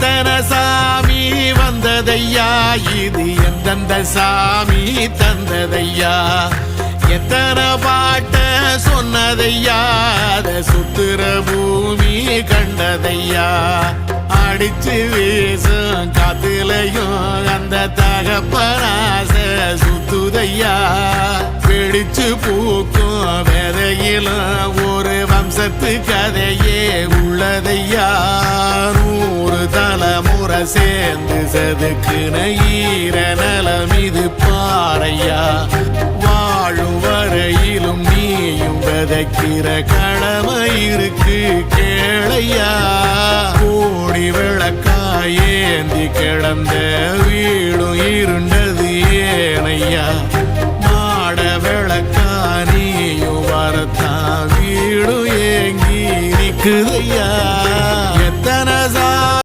எத்தனை சாமி வந்ததையா, இது எந்தெந்த சாமி தந்ததையா, எத்தனை பாட்ட சொன்னதையா, அத சுத்துற பூமி கண்டதையா, அடிச்சு வீசும் காத்துலையும் அந்த தகப்பனாச சுத்துதையா, பிடிச்சு பூக்கும் விதையிலும் ஒரு வம்சத்து கதையே உள்ளதையா, 100 தலைமுறை சேர்ந்து செதுக்குன ஈர நலம் இது பாறையா, வாழும் வரையிலும் நீயும் விதைக்கிற கடமை இருக்கு கேளையா, கோடி விளக்காயேந்தி கிடந்த வீடும் இருண்டது ஏனையா, மாட விளக்கா நீயும் வரத்தான் வீடும் ஏங்கி நிக்குதையா.